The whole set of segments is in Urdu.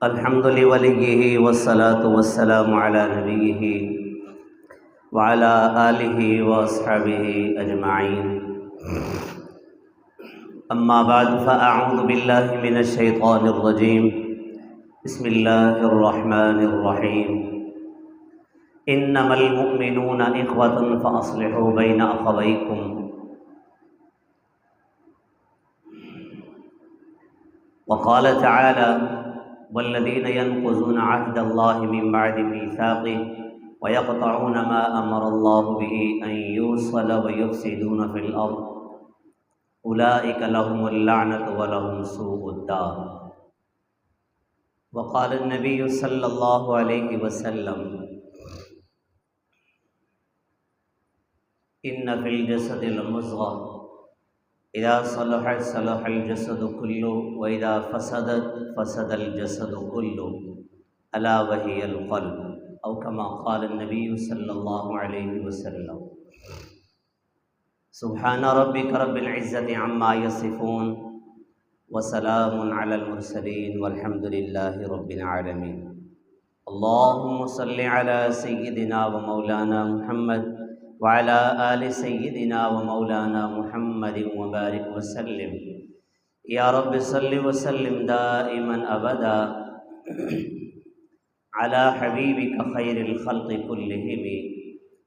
الحمد لوليه والصلاة والسلام على نبيه وعلى آله وأصحابه أجمعين. أما بعد فأعوذ بالله من الشيطان الرجيم. بسم الله الرحمن الرحيم. إنما المؤمنون إخوة فأصلحوا بين أخويكم. وقال تعالى: والذين ينقضون عهد الله من بعد ميثاقه ويقطعون ما أمر الله به أن يوصل ويفسدون في الأرض أولئك لهم اللعنة ولهم سوء الدار. وقال النبي صلى الله عليه وسلم: إن في الجسد لمضغة إذا صلحت صلح الجسد كله وإذا فسدت فسد الجسد كله ألا وهي القلب، أو كما قال النبي صلى الله عليه وسلم. سبحان ربك رب العزة عما يصفون وسلام على المرسلين والحمد لله رب العالمين. اللهم صل على سيدنا ومولانا محمد وعلى آل سيدنا ومولانا محمد وبارك وسلم. یا رب صل وسلم دائما ابدا على حبيبك خير الخلق كلهم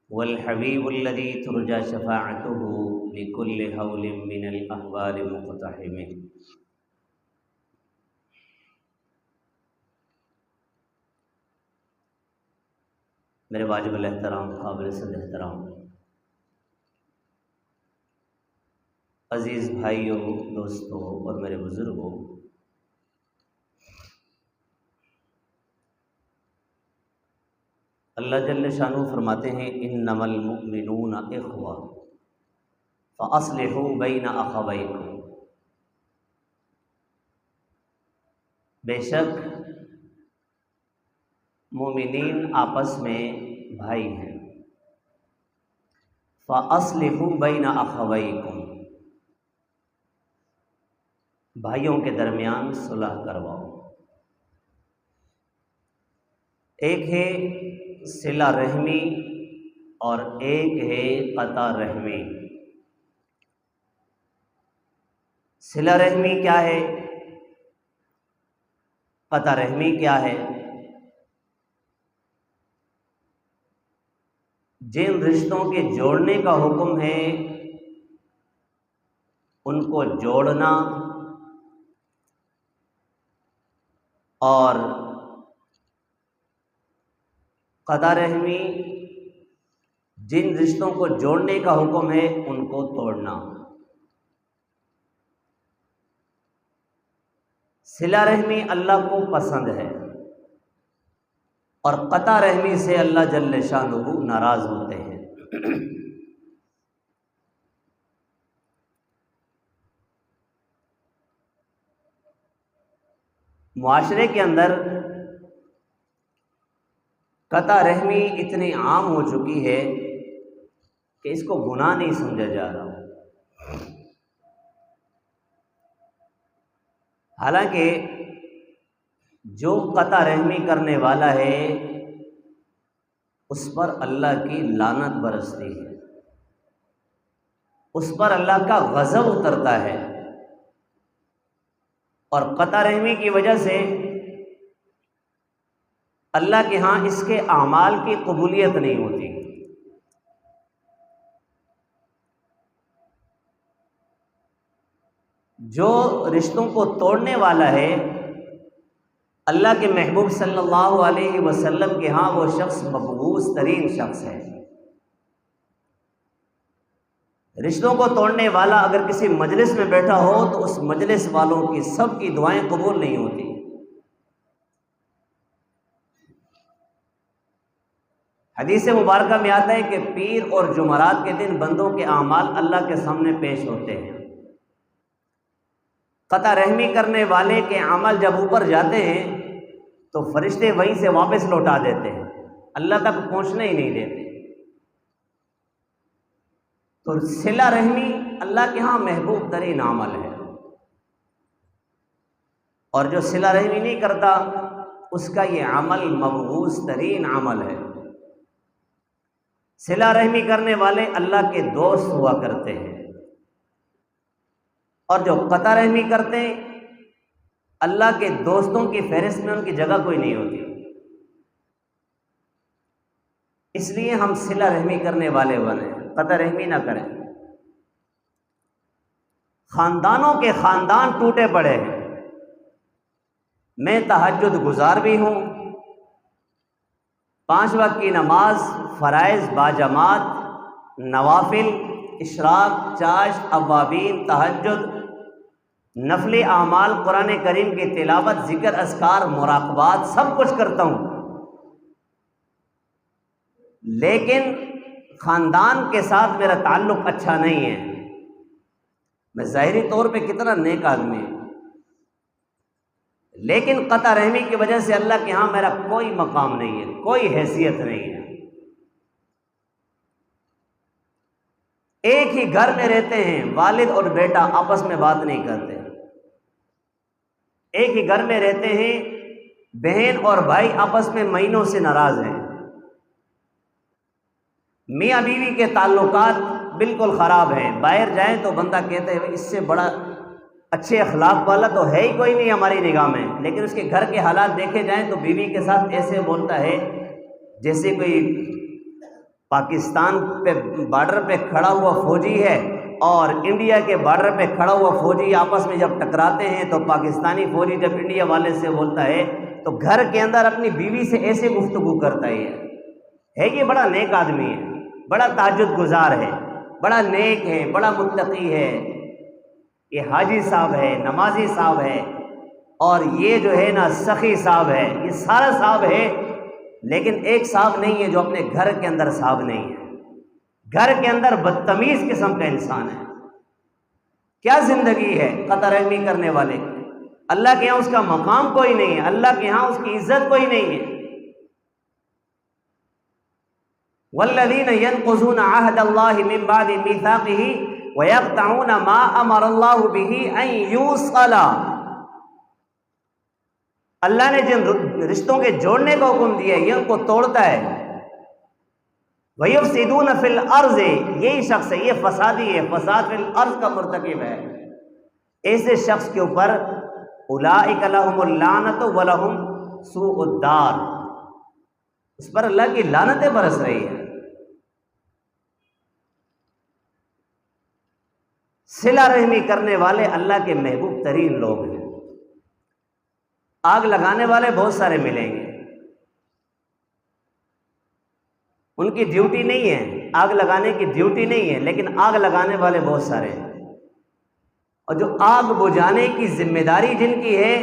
والحبيب الذي ترجى شفاعته لكل هول من الأهوال مقتحم. میرے واجب الاحترام، قابل صد احترام عزیز بھائیوں، دوستوں اور میرے بزرگوں، اللہ جل شانہ فرماتے ہیں: انما المؤمنون اخوہ فاصلحوا بین اخویکم. بے شک مومنین آپس میں بھائی ہیں. فاصلحوا بین اخویکم، بھائیوں کے درمیان صلح کرواؤ. ایک ہے صلہ رحمی اور ایک ہے قطع رحمی. صلہ رحمی کیا ہے؟ قطع رحمی کیا ہے؟ جن رشتوں کے جوڑنے کا حکم ہے ان کو جوڑنا، اور قطع رحمی جن رشتوں کو جوڑنے کا حکم ہے ان کو توڑنا. صلہ رحمی اللہ کو پسند ہے اور قطع رحمی سے اللہ جل شانہ ناراض ہوتے ہیں. معاشرے کے اندر قطع رحمی اتنی عام ہو چکی ہے کہ اس کو گناہ نہیں سمجھا جا رہا. حالانکہ جو قطع رحمی کرنے والا ہے اس پر اللہ کی لعنت برستی ہے، اس پر اللہ کا غضب اترتا ہے، اور قطع رحمی کی وجہ سے اللہ کے ہاں اس کے اعمال کی قبولیت نہیں ہوتی. جو رشتوں کو توڑنے والا ہے اللہ کے محبوب صلی اللہ علیہ وسلم کے ہاں وہ شخص مبغوض ترین شخص ہے. رشتوں کو توڑنے والا اگر کسی مجلس میں بیٹھا ہو تو اس مجلس والوں کی سب کی دعائیں قبول نہیں ہوتی. حدیث مبارکہ میں آتا ہے کہ پیر اور جمعرات کے دن بندوں کے اعمال اللہ کے سامنے پیش ہوتے ہیں. قطع رحمی کرنے والے کے عمل جب اوپر جاتے ہیں تو فرشتے وہیں سے واپس لوٹا دیتے ہیں، اللہ تک پہنچنے ہی نہیں دیتے. تو صلہ رحمی اللہ کے ہاں محبوب ترین عمل ہے، اور جو صلہ رحمی نہیں کرتا اس کا یہ عمل مبغوض ترین عمل ہے۔ صلہ رحمی کرنے والے اللہ کے دوست ہوا کرتے ہیں، اور جو قطع رحمی کرتے ہیں اللہ کے دوستوں کی فہرست میں ان کی جگہ کوئی نہیں ہوتی۔ اس لیے ہم صلہ رحمی کرنے والے بنیں، قطع رحمی نہ کریں۔ خاندانوں کے خاندان ٹوٹے پڑے ہیں۔ میں تہجد گزار بھی ہوں، 5 وقت کی نماز، فرائض باجماعت، نوافل، اشراق، چاش، اوابین، تہجد، نفلی اعمال، قرآن کریم کی تلاوت، ذکر، اذکار، مراقبات، سب کچھ کرتا ہوں، لیکن خاندان کے ساتھ میرا تعلق اچھا نہیں ہے۔ میں ظاہری طور پہ کتنا نیک آدمی ہوں، لیکن قطع رحمی کی وجہ سے اللہ کے ہاں میرا کوئی مقام نہیں ہے، کوئی حیثیت نہیں ہے۔ ایک ہی گھر میں رہتے ہیں، والد اور بیٹا آپس میں بات نہیں کرتے، ایک ہی گھر میں رہتے ہیں، بہن اور بھائی آپس میں مہینوں سے ناراض ہیں، میاں بیوی کے تعلقات بالکل خراب ہیں، باہر جائیں تو بندہ کہتا ہے اس سے بڑا اچھے اخلاق والا تو ہے ہی کوئی نہیں ہماری نگاہ میں، لیکن اس کے گھر کے حالات دیکھے جائیں تو بیوی کے ساتھ ایسے بولتا ہے جیسے کوئی پاکستان پہ بارڈر پہ کھڑا ہوا فوجی ہے اور انڈیا کے بارڈر پہ کھڑا ہوا فوجی آپس میں جب ٹکراتے ہیں تو پاکستانی فوجی جب انڈیا والے سے بولتا ہے تو گھر کے اندر اپنی بیوی سے ایسے گفتگو کرتا ہے یہ بڑا نیک آدمی ہے، بڑا تہجد گزار ہے، بڑا نیک ہے، بڑا متقی ہے، یہ حاجی صاحب ہے، نمازی صاحب ہے، اور یہ جو ہے نا سخی صاحب ہے، یہ سارا صاحب ہے، لیکن ایک صاحب نہیں ہے جو اپنے گھر کے اندر صاحب نہیں ہے، گھر کے اندر بدتمیز قسم کا انسان ہے۔ کیا زندگی ہے قطع رحمی کرنے والے؟ اللہ کے ہاں اس کا مقام کوئی نہیں ہے، اللہ کے ہاں اس کی عزت کوئی نہیں ہے۔ والذین ینقضون عہد اللہ من بعد میثاقہ وَيَقْطَعُونَ مَا أَمَرَ اللَّهُ بِهِ أَن يُوصَلَ، اللہ نے جن رشتوں کے جوڑنے کا حکم دیا ہے یہ ان کو توڑتا ہے۔ وَيُفْسِدُونَ فِي الْأَرْضِ، یہی شخص ہے، یہ فسادی ہے، فساد فی الارض کا مرتکب ہے۔ ایسے شخص کے اوپر أُولَٰئِكَ لَهُمُ اللَّعْنَةُ وَلَهُمْ سُوءُ الدَّارِ، اس پر اللہ کی لعنتیں برس رہی ہیں۔ صلہ رحمی کرنے والے اللہ کے محبوب ترین لوگ ہیں۔ آگ لگانے والے بہت سارے ملیں گے، ان کی ڈیوٹی نہیں ہے، آگ لگانے کی ڈیوٹی نہیں ہے، لیکن آگ لگانے والے بہت سارے ہیں، اور جو آگ بجھانے کی ذمہ داری جن کی ہے،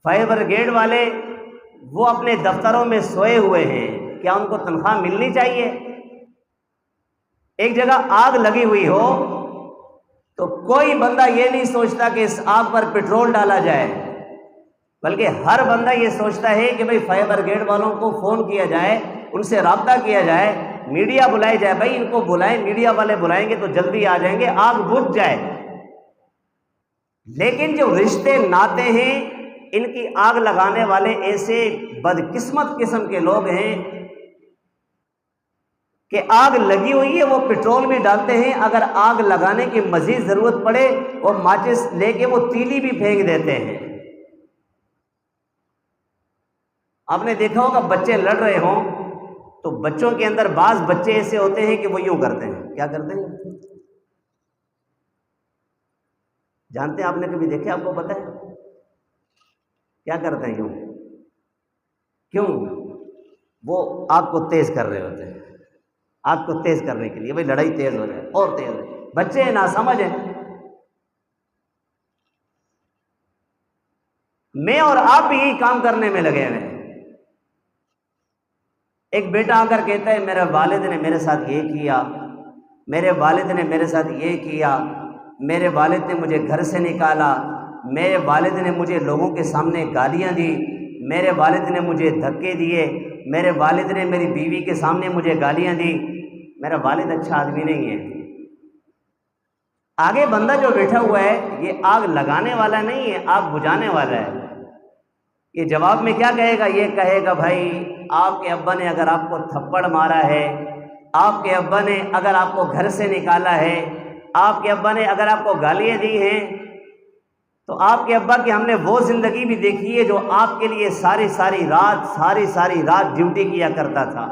فائر بریگیڈ والے، وہ اپنے دفتروں میں سوئے ہوئے ہیں، کیا ان کو تنخواہ ملنی چاہیے؟ ایک جگہ آگ لگی ہوئی ہو تو کوئی بندہ یہ نہیں سوچتا کہ اس آگ پر پیٹرول ڈالا جائے، بلکہ ہر بندہ یہ سوچتا ہے کہ بھئی فائر بریگیڈ والوں کو فون کیا جائے، ان سے رابطہ کیا جائے، میڈیا بلائی جائے، بھائی ان کو بلائیں، میڈیا والے بلائیں گے تو جلدی آ جائیں گے، آگ بجھ جائے۔ لیکن جو رشتے ناتے ہیں ان کی آگ لگانے والے ایسے بدقسمت قسم کے لوگ ہیں کہ آگ لگی ہوئی ہے وہ پیٹرول بھی ڈالتے ہیں، اگر آگ لگانے کی مزید ضرورت پڑے وہ ماچس لے کے وہ تیلی بھی پھینک دیتے ہیں۔ آپ نے دیکھا ہوگا بچے لڑ رہے ہوں تو بچوں کے اندر بعض بچے ایسے ہوتے ہیں کہ وہ یوں کرتے ہیں، کیا کرتے ہیں جانتے ہیں؟ آپ نے کبھی دیکھے؟ آپ کو پتہ ہے کیا کرتے ہیں؟ کیوں؟ وہ آگ کو تیز کر رہے ہوتے ہیں، آگ کو تیز کرنے کے لیے، بھئی لڑائی تیز ہو جائے اور تیز ہو جائے۔ بچے ناسمجھ ہیں۔ میں اور آپ بھی یہی کام کرنے میں لگے ہوئے ہیں۔ ایک بیٹا آ کر کہتا ہے میرے والد نے میرے ساتھ یہ کیا، میرے والد نے میرے ساتھ یہ کیا، میرے والد نے مجھے گھر سے نکالا، میرے والد نے مجھے لوگوں کے سامنے گالیاں دی، میرے والد نے مجھے دھکے دیے، میرے والد نے میری بیوی کے سامنے مجھے گالیاں دی، میرا والد اچھا آدمی نہیں ہے۔ آگے بندہ جو بیٹھا ہوا ہے یہ آگ لگانے والا نہیں ہے، آگ بجھانے والا ہے۔ یہ جواب میں کیا کہے گا؟ یہ کہے گا بھائی آپ کے ابا نے اگر آپ کو تھپڑ مارا ہے، آپ کے ابا نے اگر آپ کو گھر سے نکالا ہے، آپ کے ابا نے اگر آپ کو گالیاں دی ہیں، تو آپ کے ابا کی ہم نے وہ زندگی بھی دیکھی ہے جو آپ کے لیے ساری ساری رات ڈیوٹی کیا کرتا تھا۔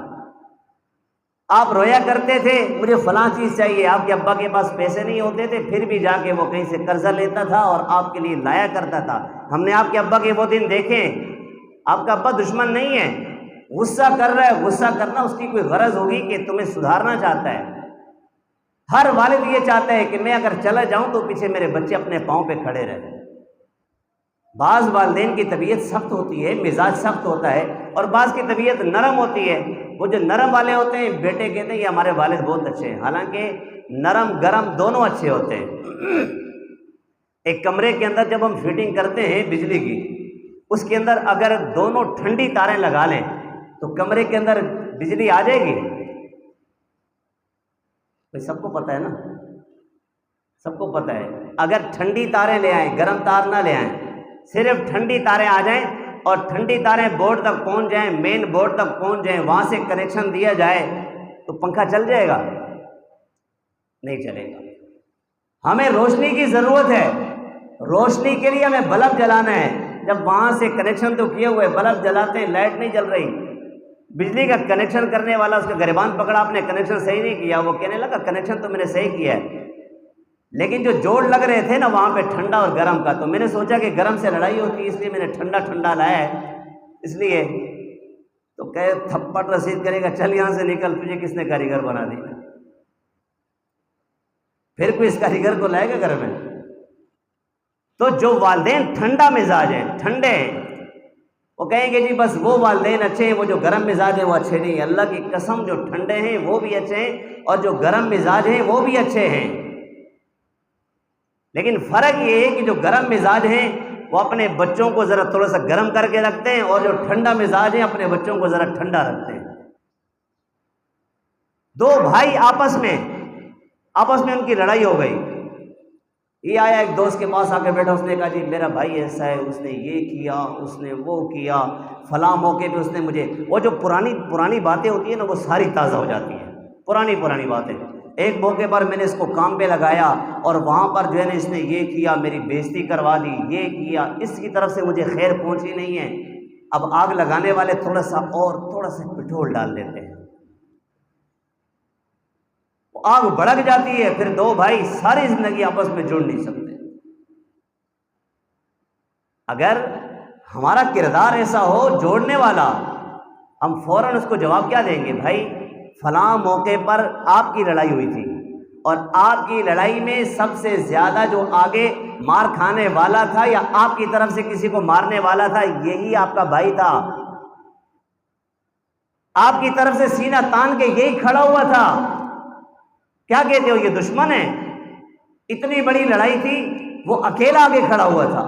آپ رویا کرتے تھے مجھے فلاں چیز چاہیے، آپ کے ابا کے پاس پیسے نہیں ہوتے تھے، پھر بھی جا کے وہ کہیں سے قرضہ لیتا تھا اور آپ کے لیے لایا کرتا تھا۔ ہم نے آپ کے ابا کے وہ دن دیکھے۔ آپ کا ابا دشمن نہیں ہے، غصہ کر رہا ہے، غصہ کرنا اس کی کوئی غرض ہوگی کہ تمہیں سدھارنا چاہتا ہے۔ ہر والد یہ چاہتا ہے کہ میں اگر چلا جاؤں تو پیچھے میرے بچے اپنے پاؤں پہ کھڑے رہیں۔ بعض والدین کی طبیعت سخت ہوتی ہے، مزاج سخت ہوتا ہے، اور بعض کی طبیعت نرم ہوتی ہے۔ وہ جو نرم والے ہوتے ہیں بیٹے کہتے ہیں یہ ہمارے والد بہت اچھے ہیں، حالانکہ نرم گرم دونوں اچھے ہوتے ہیں۔ ایک کمرے کے اندر جب ہم فٹنگ کرتے ہیں بجلی کی، اس کے اندر اگر دونوں ٹھنڈی تاریں لگا لیں تو کمرے کے اندر بجلی آ جائے گی؟ بھائی سب کو پتہ ہے نا، سب کو پتہ ہے۔ اگر ٹھنڈی تاریں لے آئیں، گرم تار نہ لے آئیں، صرف ٹھنڈی تاریں آ جائیں اور ٹھنڈی تاریں بورڈ تک پہنچ جائیں، مین بورڈ تک پہنچ جائیں، وہاں سے کنیکشن دیا جائے تو پنکھا چل جائے گا؟ نہیں چلے گا۔ ہمیں روشنی کی ضرورت ہے، روشنی کے لیے ہمیں بلب جلانا ہے۔ جب وہاں سے کنیکشن تو کیے ہوئے بلب جلاتے ہیں، لائٹ نہیں جل رہی، بجلی کا کنیکشن کرنے والا اس کا گریبان پکڑا، آپ نے کنیکشن صحیح نہیں کیا، وہ کہنے لگا کنیکشن تو میں نے صحیح کیا ہے، لیکن جو جوڑ لگ رہے تھے نا وہاں پہ ٹھنڈا اور گرم کا، تو میں نے سوچا کہ گرم سے لڑائی ہوتی ہے اس لیے میں نے ٹھنڈا لایا ہے، اس لیے تو کہے تھپڑ رسید کرے گا، چل یہاں سے نکل، تجھے کس نے کاریگر بنا دیا؟ پھر کوئی اس کاریگر کو لائے گا گھر میں؟ تو جو والدین ٹھنڈا مزاج ہیں، ٹھنڈے ہیں، وہ کہیں گے جی بس وہ والدین اچھے ہیں، وہ جو گرم مزاج ہیں وہ اچھے نہیں ہیں۔ اللہ کی قسم جو ٹھنڈے ہیں وہ بھی اچھے ہیں اور جو گرم مزاج ہیں وہ بھی اچھے ہیں، لیکن فرق یہ ہے کہ جو گرم مزاج ہیں وہ اپنے بچوں کو ذرا تھوڑا سا گرم کر کے رکھتے ہیں، اور جو ٹھنڈا مزاج ہیں اپنے بچوں کو ذرا ٹھنڈا رکھتے ہیں۔ دو بھائی آپس میں ان کی لڑائی ہو گئی۔ یہ آیا ایک دوست کے پاس آ کے بیٹھا، اس نے کہا جی میرا بھائی ایسا ہے، اس نے یہ کیا، اس نے وہ کیا، فلاں موقع پہ اس نے مجھے، وہ جو پرانی باتیں ہوتی ہیں نا وہ ساری تازہ ہو جاتی ہیں، پرانی باتیں۔ ایک موقع پر میں نے اس کو کام پہ لگایا اور وہاں پر جو ہے نا اس نے یہ کیا، میری بےزتی کروا دی، یہ کیا، اس کی طرف سے مجھے خیر پہنچی نہیں ہے۔ اب آگ لگانے والے تھوڑا سا پٹرول ڈال دیتے ہیں، آگ بھڑک جاتی ہے، پھر دو بھائی ساری زندگی آپس میں جڑ نہیں سکتے۔ اگر ہمارا کردار ایسا ہو جوڑنے والا، ہم فوراً اس کو جواب کیا دیں گے؟ بھائی فلاں موقع پر آپ کی لڑائی ہوئی تھی، اور آپ کی لڑائی میں سب سے زیادہ جو آگے مار کھانے والا تھا یا آپ کی طرف سے کسی کو مارنے والا تھا، یہی آپ کا بھائی تھا، آپ کی طرف سے سینہ تان کے یہی کھڑا ہوا تھا۔ کیا کہتے ہو یہ دشمن ہے؟ اتنی بڑی لڑائی تھی، وہ اکیلا آگے کھڑا ہوا تھا۔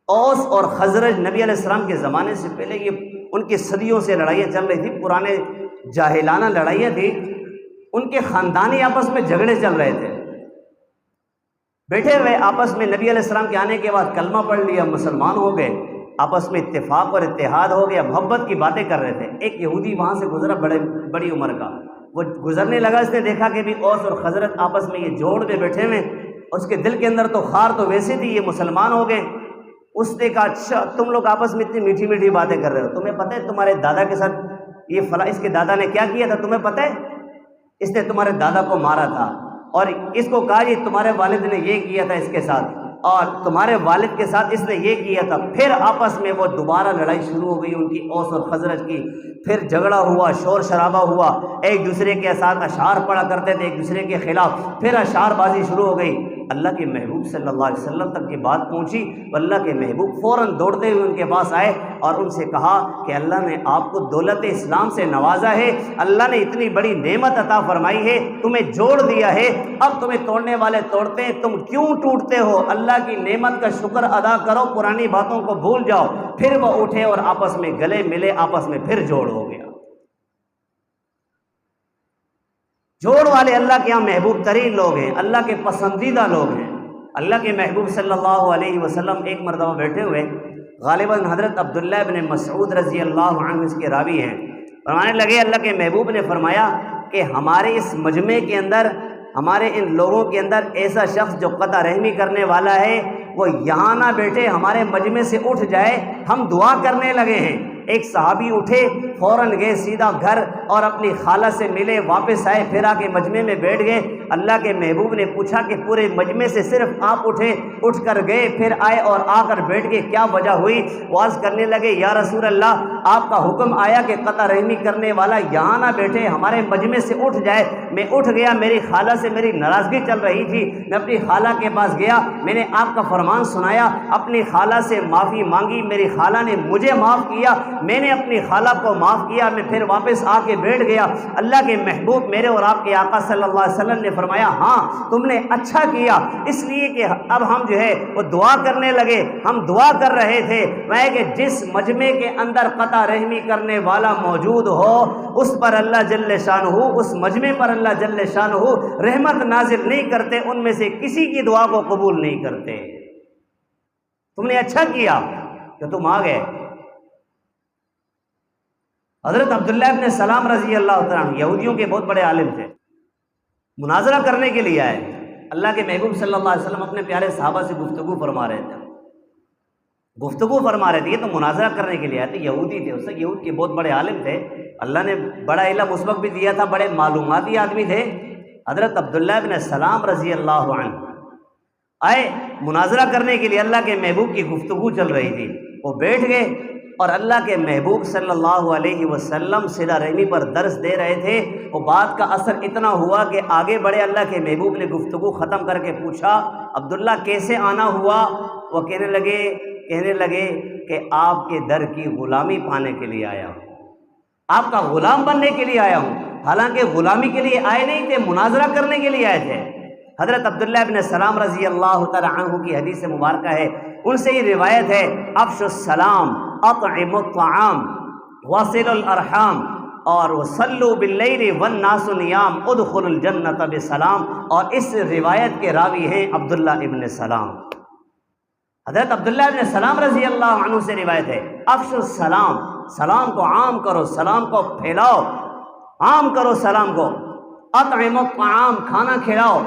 اوس اور خزرج نبی علیہ السلام کے زمانے سے پہلے یہ ان کی صدیوں سے لڑائیاں چل رہی تھی، پرانے جاہلانہ لڑائیاں تھی، ان کے خاندانی آپس میں جھگڑے چل رہے تھے، بیٹھے ہوئے آپس میں نبی علیہ السلام کے آنے کے بعد کلمہ پڑھ لیا، مسلمان ہو گئے، آپس میں اتفاق اور اتحاد ہو گیا، محبت کی باتیں کر رہے تھے۔ ایک یہودی وہاں سے گزرا، بڑی عمر کا، وہ گزرنے لگا، اس نے دیکھا کہ بھی اوس اور خزرج آپس میں یہ جوڑ میں بیٹھے ہوئے، اور اس کے دل کے اندر تو خار تو ویسے تھی، یہ مسلمان ہو گئے۔ اس نے کہا اچھا تم لوگ آپس میں اتنی میٹھی میٹھی باتیں کر رہے ہو، تمہیں پتہ ہے تمہارے دادا کے ساتھ یہ فلاں، اس کے دادا نے کیا کیا تھا تمہیں پتہ ہے؟ اس نے تمہارے دادا کو مارا تھا، اور اس کو کہا جی تمہارے والد نے یہ کیا تھا اس کے ساتھ، اور تمہارے والد کے ساتھ اس نے یہ کیا تھا۔ پھر آپس میں وہ دوبارہ لڑائی شروع ہو گئی ان کی، اوس اور خزرج کی، پھر جھگڑا ہوا، شور شرابہ ہوا، ایک دوسرے کے ساتھ اشعار پڑھا کرتے تھے ایک دوسرے کے خلاف، پھر اشعار بازی شروع ہو گئی۔ اللہ کے محبوب صلی اللہ علیہ وسلم تک یہ بات پہنچی، اللہ کے محبوب فوراً دوڑتے ہوئے ان کے پاس آئے اور ان سے کہا کہ اللہ نے آپ کو دولت اسلام سے نوازا ہے، اللہ نے اتنی بڑی نعمت عطا فرمائی ہے، تمہیں جوڑ دیا ہے، اب تمہیں توڑنے والے توڑتے ہیں، تم کیوں ٹوٹتے ہو؟ اللہ کی نعمت کا شکر ادا کرو، پرانی باتوں کو بھول جاؤ۔ پھر وہ اٹھے اور آپس میں گلے ملے، آپس میں پھر جوڑ ہو گیا۔ جوڑ والے اللہ کے یہاں محبوب ترین لوگ ہیں، اللہ کے پسندیدہ لوگ ہیں۔ اللہ کے محبوب صلی اللہ علیہ وسلم ایک مرتبہ بیٹھے ہوئے غالباً حضرت عبداللہ ابن مسعود رضی اللہ عنہ اس کے راوی ہیں، فرمانے لگے اللہ کے محبوب نے فرمایا کہ ہمارے اس مجمع کے اندر، ہمارے ان لوگوں کے اندر ایسا شخص جو قطع رحمی کرنے والا ہے وہ یہاں نہ بیٹھے، ہمارے مجمع سے اٹھ جائے، ہم دعا کرنے لگے ہیں۔ ایک صحابی اٹھے، فوراً گئے سیدھا گھر اور اپنی خالہ سے ملے، واپس آئے، پھر آ کے مجمع میں بیٹھ گئے۔ اللہ کے محبوب نے پوچھا کہ پورے مجمع سے صرف آپ اٹھے، اٹھ کر گئے، پھر آئے اور آ کر بیٹھ گئے، کیا وجہ ہوئی؟ واز کرنے لگے، یا رسول اللہ آپ کا حکم آیا کہ قطع رحمی کرنے والا یہاں نہ بیٹھے، ہمارے مجمع سے اٹھ جائے۔ میں اٹھ گیا، میری خالہ سے میری ناراضگی چل رہی تھی، میں اپنی خالہ کے پاس گیا، میں نے آپ کا فرمان سنایا، اپنی خالہ سے معافی مانگی، میری خالہ نے مجھے معاف کیا، میں نے اپنی خالہ کو معاف کیا، میں پھر واپس آ کے بیٹھ گیا۔ اللہ کے محبوب میرے اور آپ کے آقا صلی اللہ علیہ وسلم نے فرمایا ہاں تم نے اچھا کیا، اس لیے کہ اب ہم جو ہے وہ دعا کرنے لگے، ہم دعا کر رہے تھے میں کہ جس مجمع کے اندر قطع رحمی کرنے والا موجود ہو اس پر اللہ جل شانہ، اس مجمع پر اللہ جل شانہ رحمت نازل نہیں کرتے، ان میں سے کسی کی دعا کو قبول نہیں کرتے۔ تم نے اچھا کیا کہ تم آ گئے۔ حضرت عبداللہ ابن سلام رضی اللہ تعالیٰ عنہ یہودیوں کے بہت بڑے عالم تھے، مناظرہ کرنے کے لیے آئے۔ اللہ کے محبوب صلی اللہ علیہ وسلم اپنے پیارے صحابہ سے گفتگو فرما رہے تھے، یہ تو مناظرہ کرنے کے لیے آئے تھے، یہودی تھے، اس سے یہود کے بہت بڑے عالم تھے، اللہ نے بڑا علم اس وقت بھی دیا تھا، بڑے معلوماتی آدمی تھے۔ حضرت عبداللہ ابن سلام رضی اللہ عنہ آئے مناظرہ کرنے کے لیے، اللہ کے محبوب کی گفتگو چل رہی تھی، وہ بیٹھ گئے اور اللہ کے محبوب صلی اللہ علیہ وسلم صلہ رحمی پر درس دے رہے تھے۔ وہ بات کا اثر اتنا ہوا کہ آگے بڑھے، اللہ کے محبوب نے گفتگو ختم کر کے پوچھا عبداللہ کیسے آنا ہوا؟ وہ کہنے لگے کہ آپ کے در کی غلامی پانے کے لیے آیا ہوں، آپ کا غلام بننے کے لیے آیا ہوں۔ حالانکہ غلامی کے لیے آئے نہیں تھے، مناظرہ کرنے کے لیے آئے تھے۔ حضرت عبداللہ ابن سلام رضی اللہ تعالیٰ عنہ کی حدیث مبارکہ ہے، ان سے یہ روایت ہے، افشوا السلام، اطعموا الطعام، واصلوا الارحام، اور وصلوا باللیل والناس نیام، ادخلوا الجنۃ بسلام، اور اس روایت کے راوی ہیں عبداللہ ابن سلام۔ حضرت عبداللہ ابن سلام رضی اللہ عنہ سے روایت ہے، افشوا السلام، سلام کو عام کرو، سلام کو پھیلاؤ، عام کرو سلام کو، اطعموا الطعام، کھانا کھلاؤ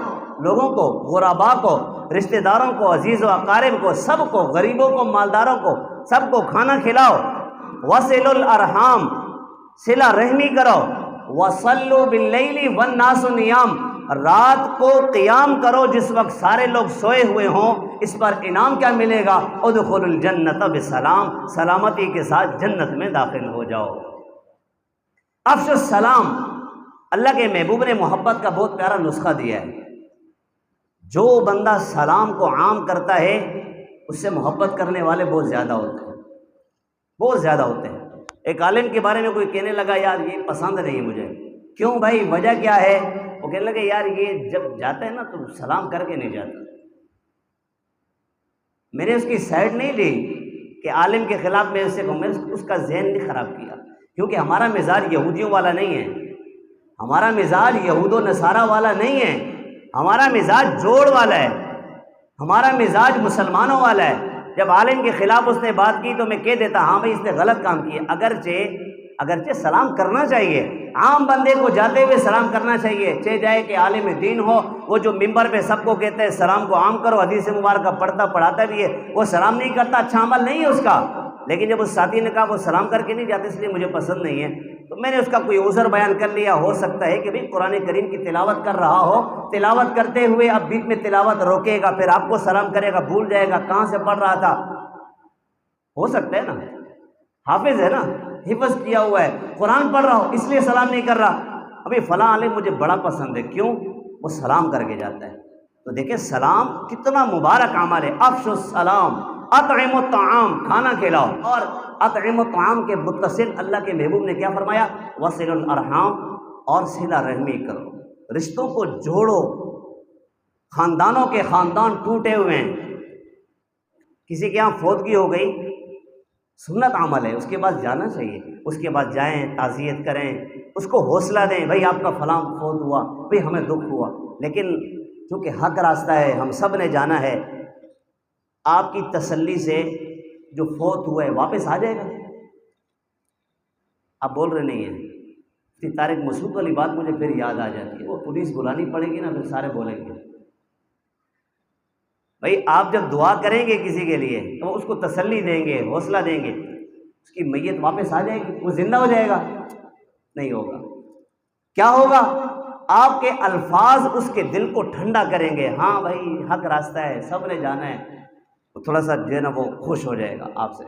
لوگوں کو، غرباء کو، رشتہ داروں کو، عزیز و اقارب کو، سب کو، غریبوں کو، مالداروں کو، سب کو کھانا کھلاؤ، وصلوا الارحام، صلہ رحمی کرو، وصلوا باللیل والناس نیام، رات کو قیام کرو جس وقت سارے لوگ سوئے ہوئے ہوں۔ اس پر انعام کیا ملے گا؟ ادخلوا الجنۃ بسلام، سلامتی کے ساتھ جنت میں داخل ہو جاؤ۔ افشوا السلام، اللہ کے محبوب نے محبت کا بہت پیارا نسخہ دیا ہے۔ جو بندہ سلام کو عام کرتا ہے اس سے محبت کرنے والے بہت زیادہ ہوتے ہیں، بہت زیادہ ہوتے ہیں۔ ایک عالم کے بارے میں کوئی کہنے لگا یار یہ پسند نہیں مجھے، کیوں بھائی وجہ کیا ہے؟ وہ کہنے لگے یار یہ جب جاتا ہے نا تو سلام کر کے نہیں جاتا۔ میں نے اس کی سائڈ نہیں لی کہ عالم کے خلاف میں اسے کہوں، میں اس کا ذہن نہیں خراب کیا، کیونکہ ہمارا مزاج یہودیوں والا نہیں ہے، ہمارا مزاج یہود و نصارہ والا نہیں ہے، ہمارا مزاج جوڑ والا ہے، ہمارا مزاج مسلمانوں والا ہے۔ جب عالم کے خلاف اس نے بات کی تو میں کہہ دیتا ہاں بھائی اس نے غلط کام کیا، اگرچہ سلام کرنا چاہیے، عام بندے کو جاتے ہوئے سلام کرنا چاہیے، چاہے جائے کہ عالم دین ہو، وہ جو ممبر پہ سب کو کہتے ہیں سلام کو عام کرو، حدیث مبارکہ پڑھاتا بھی ہے، وہ سلام نہیں کرتا، اچھا عمل نہیں ہے اس کا۔ لیکن جب اس ساتھی نے کہا وہ سلام کر کے نہیں جاتے اس لیے مجھے پسند نہیں ہے، تو میں نے اس کا کوئی عذر بیان کر لیا۔ ہو سکتا ہے کہ بھئی قرآن کریم کی تلاوت کر رہا ہو، تلاوت کرتے ہوئے اب بیچ میں تلاوت روکے گا، پھر آپ کو سلام کرے گا، بھول جائے گا کہاں سے پڑھ رہا تھا، ہو سکتا ہے نا، حافظ ہے نا، حفظ کیا ہوا ہے، قرآن پڑھ رہا ہو اس لیے سلام نہیں کر رہا۔ ابھی فلاں عالم مجھے بڑا پسند ہے، کیوں؟ وہ سلام کر کے جاتا ہے۔ تو دیکھیں سلام کتنا مبارک عمل ہے۔ افشوا السلام، اطعموا الطعام، کھانا کھلاؤ، اور اطعموا الطعام کے متصل اللہ کے محبوب نے کیا فرمایا؟ وصلوا الارحام، اور صلہ رحمی کرو، رشتوں کو جوڑو۔ خاندانوں کے خاندان ٹوٹے ہوئے ہیں، کسی کے یہاں فوتگی ہو گئی، سنت عمل ہے، اس کے بعد جانا چاہیے، اس کے بعد جائیں، تعزیت کریں، اس کو حوصلہ دیں، بھائی آپ کا فلاں فوت ہوا، بھائی ہمیں دکھ ہوا، لیکن چونکہ حق راستہ ہے، ہم سب نے جانا ہے، آپ کی تسلی سے جو فوت ہوا ہے واپس آ جائے گا؟ آپ بول رہے نہیں ہیں۔ طارق مسعود والی بات مجھے پھر یاد آ جاتی ہے، وہ پولیس بلانی پڑے گی نا، پھر سارے بولیں گے۔ بھائی آپ جب دعا کریں گے کسی کے لیے تو اس کو تسلی دیں گے، حوصلہ دیں گے، اس کی میت واپس آ جائے گی، وہ زندہ ہو جائے گا؟ نہیں ہوگا۔ کیا ہوگا؟ آپ کے الفاظ اس کے دل کو ٹھنڈا کریں گے، ہاں بھائی حق راستہ ہے، سب نے جانا ہے، وہ تھوڑا سا جو ہے نا وہ خوش ہو جائے گا آپ سے۔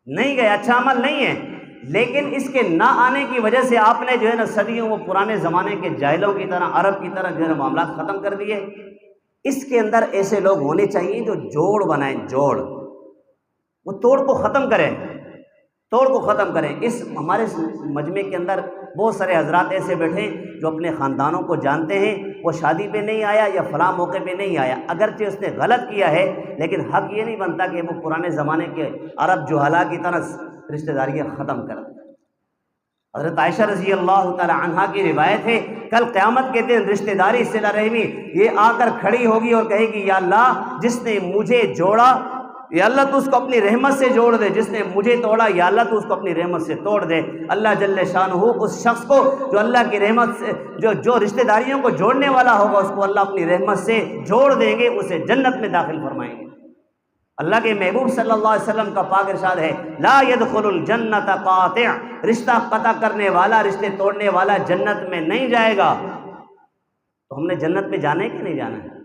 نہیں گئے، اچھا عمل نہیں ہے، لیکن اس کے نہ آنے کی وجہ سے آپ نے جو ہے نا صدیوں وہ پرانے زمانے کے جاہلوں کی طرح، عرب کی طرح جو ہے نا معاملات ختم کر دیے۔ اس کے اندر ایسے لوگ ہونے چاہیے جو جوڑ بنائیں، جوڑ، وہ توڑ کو ختم کریں، توڑ کو ختم کریں۔ اس ہمارے مجمع کے اندر بہت سارے حضرات ایسے بیٹھے جو اپنے خاندانوں کو جانتے ہیں، وہ شادی پہ نہیں آیا یا فلاں موقع پہ نہیں آیا، اگرچہ اس نے غلط کیا ہے، لیکن حق یہ نہیں بنتا کہ وہ پرانے زمانے کے عرب جہلا کی طرح رشتہ داریاں ختم کر دیں۔ حضرت عائشہ رضی اللہ تعالی عنہا کی روایت ہے، کل قیامت کے دن رشتہ داری صلہ رحمی یہ آ کر کھڑی ہوگی اور کہے گی، یا اللہ جس نے مجھے جوڑا، یا اللہ تو اس کو اپنی رحمت سے جوڑ دے، جس نے مجھے توڑا یا اللہ تو اس کو اپنی رحمت سے توڑ دے۔ اللہ جل شانہ اس شخص کو جو اللہ کی رحمت سے جو رشتہ داریوں کو جوڑنے والا ہوگا، اس کو اللہ اپنی رحمت سے جوڑ دیں گے، اسے جنت میں داخل فرمائیں گے۔ اللہ کے محبوب صلی اللہ علیہ وسلم کا پاک ارشاد ہے، لا يدخل الجنت قاطع، رشتہ قطع کرنے والا، رشتے توڑنے والا جنت میں نہیں جائے گا۔ تو ہم نے جنت میں جانا ہے کہ نہیں جانا ہے؟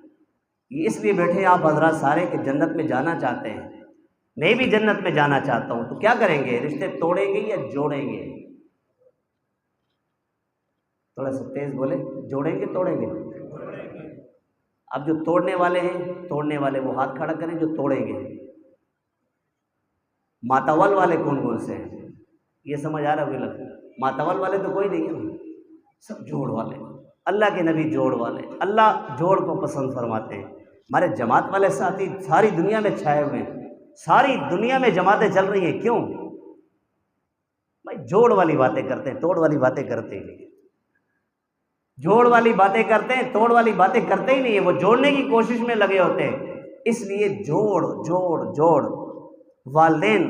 یہ اس لیے بیٹھے آپ حضرات سارے کہ جنت میں جانا چاہتے ہیں، میں بھی جنت میں جانا چاہتا ہوں۔ تو کیا کریں گے؟ رشتے توڑیں گے یا جوڑیں گے؟ تھوڑا سا تیز بولے، جوڑیں گے توڑیں گے؟ اب جو توڑنے والے ہیں، توڑنے والے وہ ہاتھ کھڑا کریں، جو توڑیں گے ماتول والے کون کون سے ہیں؟ یہ سمجھ آ رہا ہے؟ لگتا ماتول والے تو کوئی نہیں ہے، سب جوڑ والے، اللہ کے نبی جوڑ والے، اللہ جوڑ کو پسند فرماتے ہیں۔ ہمارے جماعت والے ساتھی ساری دنیا میں چھائے ہوئے ہیں، ساری دنیا میں جماعتیں چل رہی ہیں، کیوں؟ بھائی جوڑ والی باتیں کرتے ہیں، توڑ والی باتیں کرتے ہی نہیں، جوڑ والی باتیں کرتے ہیں، توڑ والی باتیں کرتے ہی نہیں ہیں، وہ جوڑنے کی کوشش میں لگے ہوتے ہیں۔ اس لیے جوڑ جوڑ جوڑ، والدین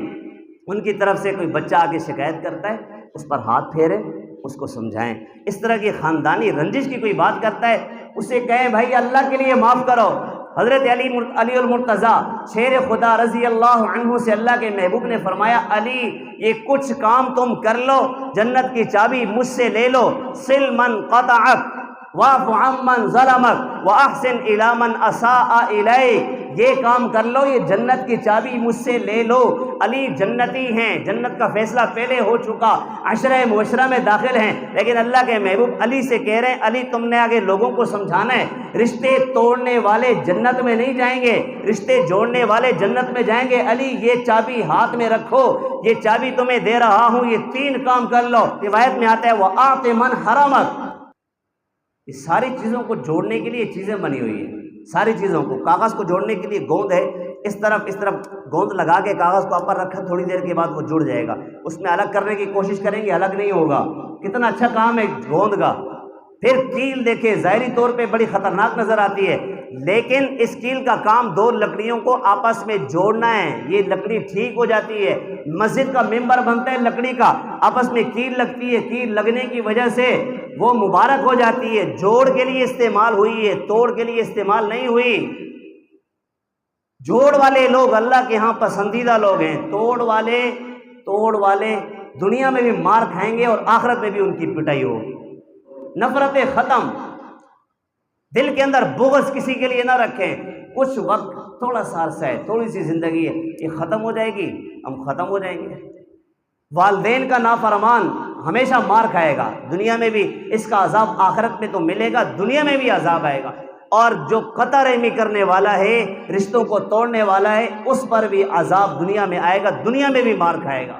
ان کی طرف سے کوئی بچہ آ کے شکایت کرتا ہے، اس پر ہاتھ پھیرے، اس کو سمجھائیں۔ اس طرح کی خاندانی رنجش کی کوئی بات کرتا ہے، اسے کہیں بھائی اللہ کے لیے معاف کرو۔ حضرت علی المرتضیٰ شیر خدا رضی اللہ عنہ سے اللہ کے محبوب نے فرمایا، علی یہ کچھ کام تم کر لو، جنت کی چابی مجھ سے لے لو، سل من قطعک واعف عمن ظلمک واحسن الی من اساء الیک، یہ کام کر لو، یہ جنت کی چابی مجھ سے لے لو۔ علی جنتی ہیں، جنت کا فیصلہ پہلے ہو چکا، عشرہ مبشرہ میں داخل ہیں، لیکن اللہ کے محبوب علی سے کہہ رہے ہیں، علی تم نے آگے لوگوں کو سمجھانا ہے، رشتے توڑنے والے جنت میں نہیں جائیں گے، رشتے جوڑنے والے جنت میں جائیں گے۔ علی یہ چابی ہاتھ میں رکھو، یہ چابی تمہیں دے رہا ہوں، یہ 3 کام کر لو۔ روایت میں آتا ہے وَأَعْطِ مَنْ حَرَمَكَ، یہ ساری چیزوں کو جوڑنے کے لیے چیزیں بنی ہوئی ہیں، ساری چیزوں کو، کاغذ کو جوڑنے کے لیے گوند ہے، اس طرف گوند لگا کے کاغذ کو اوپر رکھا، تھوڑی دیر کے بعد وہ جڑ جائے گا، اس میں الگ کرنے کی کوشش کریں گے، الگ نہیں ہوگا۔ کتنا اچھا کام ہے گوند کا۔ پھر کیل دیکھیں، ظاہری طور پہ بڑی خطرناک نظر آتی ہے، لیکن اس کیل کا کام 2 لکڑیوں کو آپس میں جوڑنا ہے، یہ لکڑی ٹھیک ہو جاتی ہے۔ مسجد کا ممبر بنتا ہے لکڑی کا، آپس میں کیل لگتی ہے، کیل لگنے کی وجہ سے وہ مبارک ہو جاتی ہے، جوڑ کے لیے استعمال ہوئی ہے، توڑ کے لیے استعمال نہیں ہوئی۔ جوڑ والے لوگ اللہ کے ہاں پسندیدہ لوگ ہیں، توڑ والے دنیا میں بھی مار کھائیں گے اور آخرت میں بھی ان کی پٹائی ہوگی۔ نفرتیں ختم، دل کے اندر بغض کسی کے لیے نہ رکھیں۔ کچھ وقت، تھوڑا سا عرصہ ہے، تھوڑی سی زندگی ہے، یہ ختم ہو جائے گی، ہم ختم ہو جائیں گے۔ والدین کا نافرمان ہمیشہ مار کھائے گا، دنیا میں بھی اس کا عذاب آخرت میں تو ملے گا، دنیا میں بھی عذاب آئے گا۔ اور جو قطع رحمی کرنے والا ہے، رشتوں کو توڑنے والا ہے، اس پر بھی عذاب دنیا میں آئے گا، دنیا میں بھی مار کھائے گا۔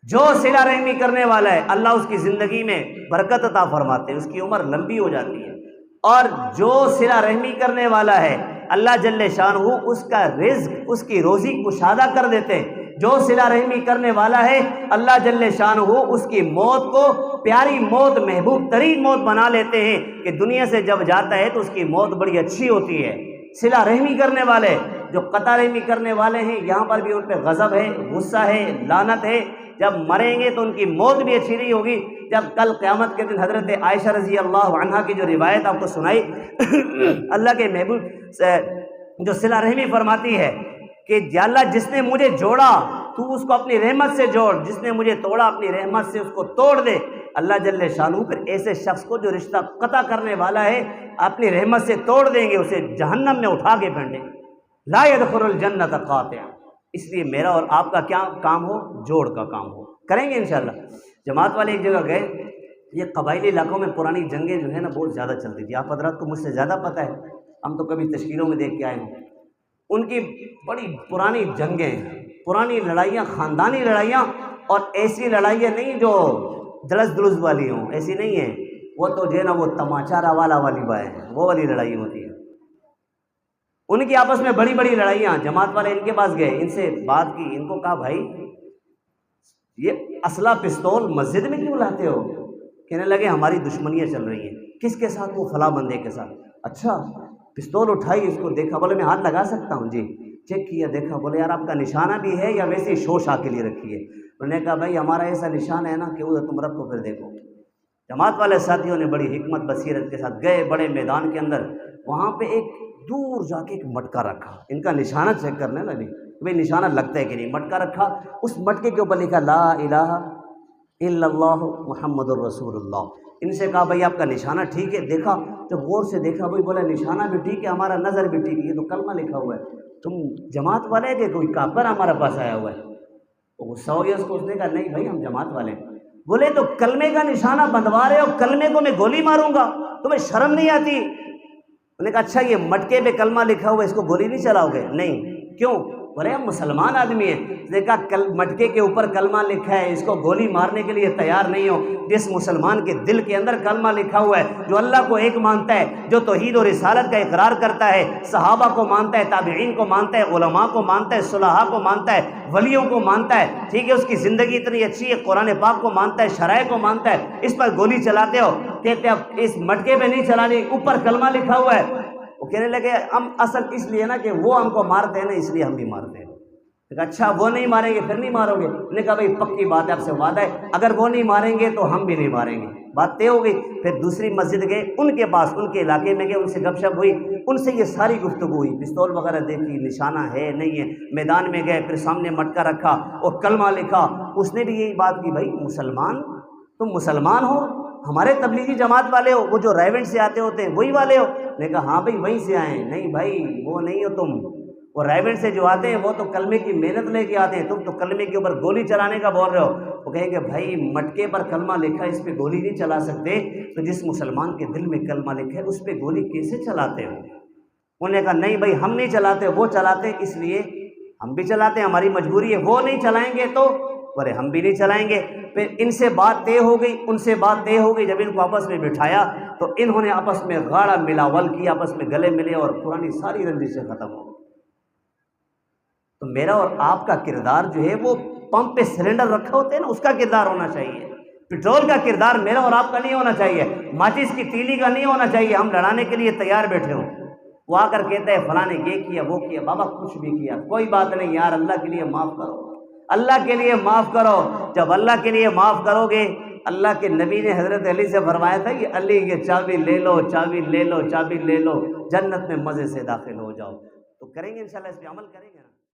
جو صلہ رحمی کرنے والا ہے، اللہ اس کی زندگی میں برکت عطا فرماتے ہیں، اس کی عمر لمبی ہو جاتی ہے۔ اور جو صلہ رحمی کرنے والا ہے، اللہ جل شانہ اس کا رزق، اس کی روزی کشادہ کر دیتے ہیں۔ جو صلہ رحمی کرنے والا ہے، اللہ جل شانہ اس کی موت کو پیاری موت، محبوب ترین موت بنا لیتے ہیں کہ دنیا سے جب جاتا ہے تو اس کی موت بڑی اچھی ہوتی ہے۔ صلہ رحمی کرنے والے، جو قطع رحمی کرنے والے ہیں یہاں پر بھی ان پہ غضب ہے، غصہ ہے، لعنت ہے. جب مریں گے تو ان کی موت بھی اچھی نہیں ہوگی. جب کل قیامت کے دن حضرت عائشہ رضی اللہ عنہا کی جو روایت آپ کو سنائی اللہ کے محبوب سے جو صلہ رحمی فرماتی ہے کہ یا اللہ جس نے مجھے جوڑا تو اس کو اپنی رحمت سے جوڑ، جس نے مجھے توڑا اپنی رحمت سے اس کو توڑ دے. اللہ جل شانہ پھر ایسے شخص کو جو رشتہ قطع کرنے والا ہے اپنی رحمت سے توڑ دیں گے، اسے جہنم میں اٹھا کے پھینک دیں گے. لا يدخل الجنت قاطع. اس لیے میرا اور آپ کا کیا کام ہو؟ جوڑ کا کام ہو. کریں گے انشاءاللہ. جماعت والے ایک جگہ گئے، یہ قبائلی علاقوں میں پرانی جنگیں جو ہے نا بہت زیادہ چلتی تھی. آپ حضرات کو مجھ سے زیادہ پتہ ہے، ہم تو کبھی تشکیلوں میں دیکھ کے آئے ہیں. ان کی بڑی پرانی جنگیں، پرانی لڑائیاں، خاندانی لڑائیاں، اور ایسی لڑائیاں نہیں جو دلس دلس والی ہوں، ایسی نہیں ہیں. وہ تو جو ہے نا وہ تماچا والا والی بائیں وہ والی لڑائی ہوتی ہے. ان کی آپس میں بڑی بڑی لڑائیاں. جماعت والے ان کے پاس گئے، ان سے بات کی، ان کو کہا بھائی یہ اسلحہ پستول مسجد میں کیوں لاتے ہو؟ کہنے لگے ہماری دشمنیاں چل رہی ہیں. کس کے ساتھ؟ وہ فلاں بندے کے ساتھ. اچھا. پستول اٹھائی، اس کو دیکھا، بولے میں ہاتھ لگا سکتا ہوں؟ جی. چیک کیا، دیکھا، بولے یار آپ کا نشانہ بھی ہے یا ویسے شو شاہ کے لیے رکھی ہے؟ انہوں نے کہا بھائی ہمارا ایسا نشان ہے نا کہ وہ تم رب کو پھر دیکھو. جماعت والے ساتھیوں نے بڑی حکمت بصیرت کے ساتھ گئے بڑے میدان کے اندر. وہاں پہ ایک دور جا کے ایک مٹکا رکھا، ان کا نشانہ چیک کرنا نا، بھائی نشانہ لگتا ہے کہ نہیں. مٹکا رکھا، اس مٹکے کے اوپر لکھا لا الہ الا اللہ محمد الرسول اللہ. ان سے کہا بھائی آپ کا نشانہ ٹھیک ہے؟ دیکھا، جب غور سے دیکھا بھائی بولا نشانہ بھی ٹھیک ہے، ہمارا نظر بھی ٹھیک ہے، یہ تو کلمہ لکھا ہوا ہے. تم جماعت والے کہ کوئی کافر ہمارے پاس آیا ہوا ہے؟ وہ غصہ ہو گیا اس کو. اس نے کہا نہیں بھائی ہم جماعت والے. بولے تو کلمے کا نشانہ بندوا رہے ہو، کلمے کو میں گولی ماروں گا، تمہیں شرم نہیں آتی؟ انہوں نے کہا اچھا یہ مٹکے پہ کلمہ لکھا ہوا ہے، اس کو گولی نہیں چلاؤ گے؟ نہیں. کیوں؟ بولے ہم مسلمان آدمی ہیں. اس نے کہا مٹکے کے اوپر کلمہ لکھا ہے، اس کو گولی مارنے کے لیے تیار نہیں ہو. جس مسلمان کے دل کے اندر کلمہ لکھا ہوا ہے، جو اللہ کو ایک مانتا ہے، جو توحید و رسالت کا اقرار کرتا ہے، صحابہ کو مانتا ہے، تابعین کو مانتا ہے، علماء کو مانتا ہے، صلحاء کو مانتا ہے، ولیوں کو مانتا ہے، ٹھیک ہے، اس کی زندگی اتنی اچھی ہے، قرآن پاک کو مانتا ہے، شرائع کو مانتا ہے، اس پر گولی چلاتے ہو؟ کہتے اب اس مٹکے پہ نہیں چلانی، اوپر کلمہ لکھا ہوا ہے. وہ کہنے لگے ہم اصل اس لیے نا کہ وہ ہم کو مارتے ہیں نا، اس لیے ہم بھی مارتے ہیں. اچھا وہ نہیں ماریں گے پھر نہیں مارو گے؟ انہوں نے کہا بھائی پکی بات ہے، آپ سے وعدہ ہے اگر وہ نہیں ماریں گے تو ہم بھی نہیں ماریں گے. بات طے ہو گئی. پھر دوسری مسجد گئے، ان کے پاس، ان کے علاقے میں گئے، ان سے گپ شپ ہوئی، ان سے یہ ساری گفتگو ہوئی، پستول وغیرہ دیکھی، نشانہ ہے نہیں ہے. میدان میں گئے، پھر سامنے مٹکا رکھا اور کلمہ لکھا. اس نے بھی یہی بات کی بھائی مسلمان، تم مسلمان ہو، ہمارے تبلیغی جماعت والے ہو، وہ جو ریونٹ سے آتے ہوتے ہیں وہی والے ہو؟ نے کہا ہاں بھائی وہیں سے آئے ہیں. نہیں بھائی وہ نہیں ہو تم، وہ رائیونٹ سے جو آتے ہیں وہ تو کلمے کی محنت لے کے آتے ہیں، تم تو کلمے کے اوپر گولی چلانے کا بول رہے ہو. وہ کہیں گے بھائی مٹکے پر کلمہ لکھا ہے، اس پہ گولی نہیں چلا سکتے، تو جس مسلمان کے دل میں کلمہ لکھا ہے اس پہ گولی کیسے چلاتے ہو؟ انہوں نے کہا نہیں بھائی ہم نہیں چلاتے، وہ چلاتے ہیں اس لیے ہم بھی چلاتے ہیں، ہماری مجبوری ہے. وہ نہیں چلائیں گے تو بولے ہم بھی نہیں چلائیں گے. پھر ان سے بات طے ہو گئی، ان سے بات طے ہو گئی. جب ان کو آپس میں بٹھایا تو انہوں نے آپس میں گاڑا ملاول کیا، آپس میں گلے ملے اور پرانی ساری رنجشیں ختم ہو گئی. تو میرا اور آپ کا کردار جو ہے وہ پمپ پہ سلنڈر رکھا ہوتے ہیں نا، اس کا کردار ہونا چاہیے. پٹرول کا کردار میرا اور آپ کا نہیں ہونا چاہیے، ماچس کی تیلی کا نہیں ہونا چاہیے. ہم لڑانے کے لیے تیار بیٹھے ہوں، وہ آ کر کہتا ہے فلاں نے یہ کیا وہ کیا. بابا کچھ بھی کیا کوئی بات نہیں یار، اللہ کے لیے معاف کرو، اللہ کے لیے معاف کرو. جب اللہ کے لیے معاف کرو گے، اللہ کے نبی نے حضرت علی سے فرمایا تھا کہ علی یہ چابی لے لو، چابی لے لو، چابی لے لو، جنت میں مزے سے داخل ہو جاؤ. تو کریں گے انشاءاللہ، اس پہ عمل کریں گے نا.